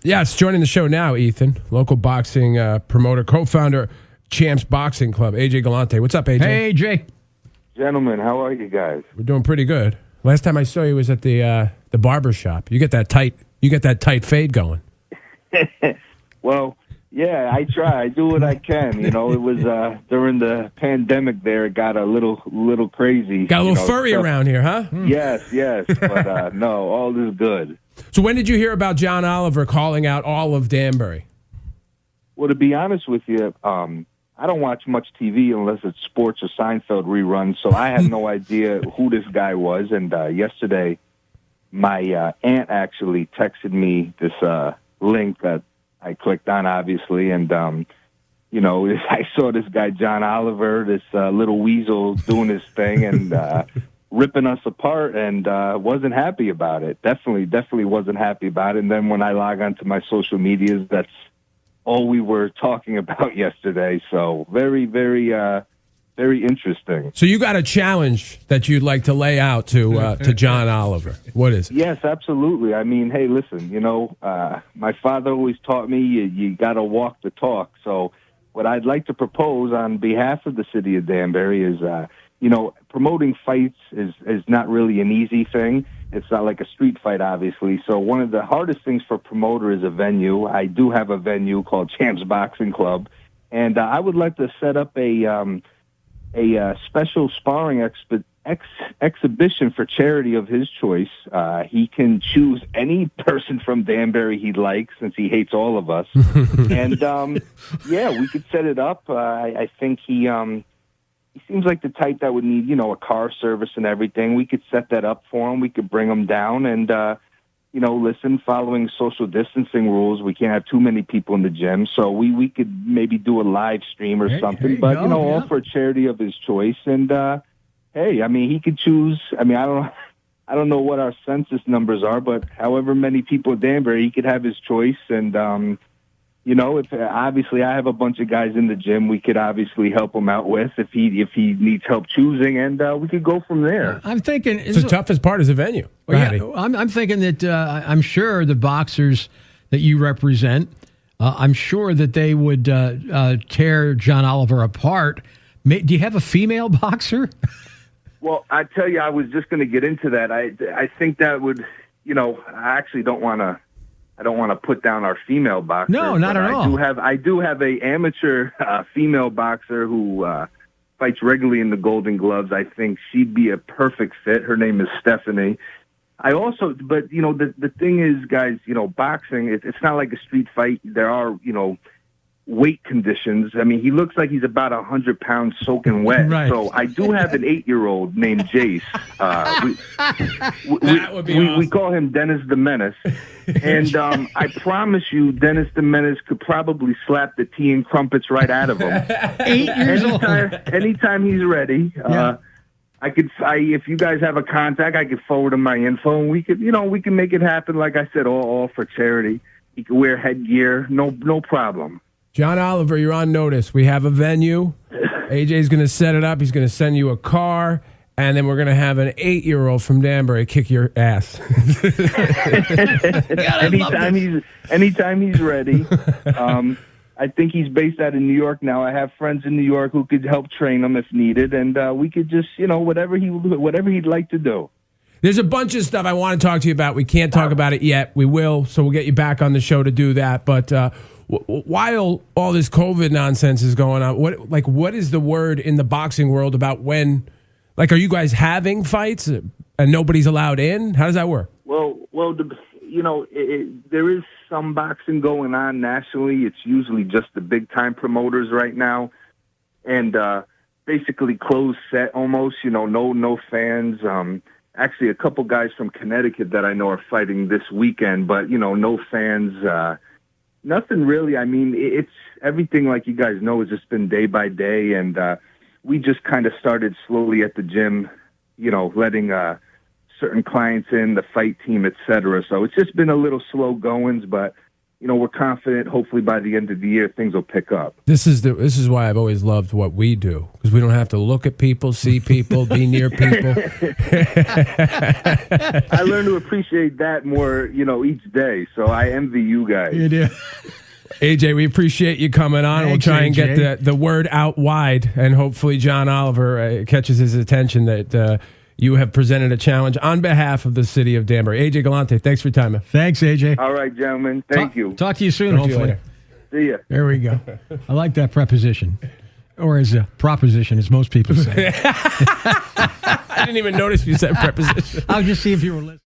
Yes, joining the show now, Ethan, local boxing promoter, co-founder, Champs Boxing Club, AJ Galante. What's up, AJ? Hey, AJ. Gentlemen, how are you guys? We're doing pretty good. Last time I saw you was at the barber shop. You get that tight fade going. Well, yeah, I try. I do what I can. You know, it was during the pandemic there. It got a little crazy. Got a little furry around here, huh? Yes. But no, all is good. So when did you hear about John Oliver calling out all of Danbury? Well, to be honest with you, I don't watch much TV unless it's sports or Seinfeld reruns, so I had no idea who this guy was. And yesterday, my aunt actually texted me this link that I clicked on, obviously, and you know, I saw this guy John Oliver, this little weasel, doing his thing and ripping us apart, and wasn't happy about it. Definitely wasn't happy about it. And then when I log onto my social medias, that's all we were talking about yesterday. So very, very, very interesting. So you got a challenge that you'd like to lay out to John Oliver. What is it? Yes, absolutely. I mean, hey, listen, you know, my father always taught me you got to walk the talk. So what I'd like to propose on behalf of the city of Danbury is, you know, promoting fights is not really an easy thing. It's not like a street fight, obviously. So one of the hardest things for a promoter is a venue. I do have a venue called Champs Boxing Club, and I would like to set up a special sparring exhibition for charity of his choice. He can choose any person from Danbury he likes, since he hates all of us. And yeah, we could set it up. I think he seems like the type that would need, you know, a car service and everything. We could set that up for him. We could bring him down and, you know, listen, following social distancing rules, we can't have too many people in the gym. So we could maybe do a live stream or something, but, you know, all for a charity of his choice. And, hey, I mean, he could choose. I mean, I don't know what our census numbers are, but however many people in Danbury, he could have his choice. And, you know, if obviously I have a bunch of guys in the gym, we could obviously help him out with if he needs help choosing, and we could go from there. I'm thinking The toughest part is the venue. Well, yeah, I'm thinking that I'm sure the boxers that you represent, I'm sure that they would tear John Oliver apart. Do you have a female boxer? Well, I tell you, I was just going to get into that. I think that would, you know, I actually don't want to put down our female boxer. No, not at all. I do have a amateur female boxer who fights regularly in the Golden Gloves. I think she'd be a perfect fit. Her name is Stephanie. But you know, the thing is, guys, you know, boxing, it's not like a street fight. There are, you know, weight conditions. I mean, he looks like he's about 100 pounds soaking wet. Right. So I do have an 8-year-old named Jace. We call him Dennis the Menace. And I promise you, Dennis the Menace could probably slap the tea and crumpets right out of him. 8 years old. Anytime he's ready. Yeah. If you guys have a contact, I could forward him my info, and we can make it happen. Like I said, all for charity. He could wear headgear, no problem. John Oliver, you're on notice. We have a venue. AJ's going to set it up. He's going to send you a car, and then we're going to have an 8-year-old from Danbury kick your ass. Anytime he's ready. I think he's based out of New York now. I have friends in New York who could help train him if needed, and we could just, you know, whatever he'd like to do. There's a bunch of stuff I want to talk to you about. We can't talk about it yet. We will, so we'll get you back on the show to do that. But while all this COVID nonsense is going on, what is the word in the boxing world about when, like, are you guys having fights and nobody's allowed in? How does that work? Well, you know, there is some boxing going on nationally. It's usually just the big time promoters right now, and basically closed set almost. You know, no fans. Actually, a couple guys from Connecticut that I know are fighting this weekend, but, you know, no fans. Nothing really. I mean, it's everything, like you guys know, has just been day by day, and we just kind of started slowly at the gym, you know, letting certain clients in, the fight team, etc. So it's just been a little slow goings, but, we're confident. Hopefully, by the end of the year, things will pick up. This is why I've always loved what we do, because we don't have to look at people, see people, be near people. I learn to appreciate that more, each day. So I envy you guys. You do. AJ, we appreciate you coming on. Thanks, we'll try and AJ. get the word out wide, and hopefully John Oliver catches his attention that you have presented a challenge on behalf of the city of Danbury. AJ Galante, thanks for your time, man. Thanks, AJ. All right, gentlemen. Thank you. Talk to you soon, Talk to you hopefully. See ya. There we go. I like that preposition. Or as a proposition, as most people say. I didn't even notice you said preposition. I'll just see if you were listening.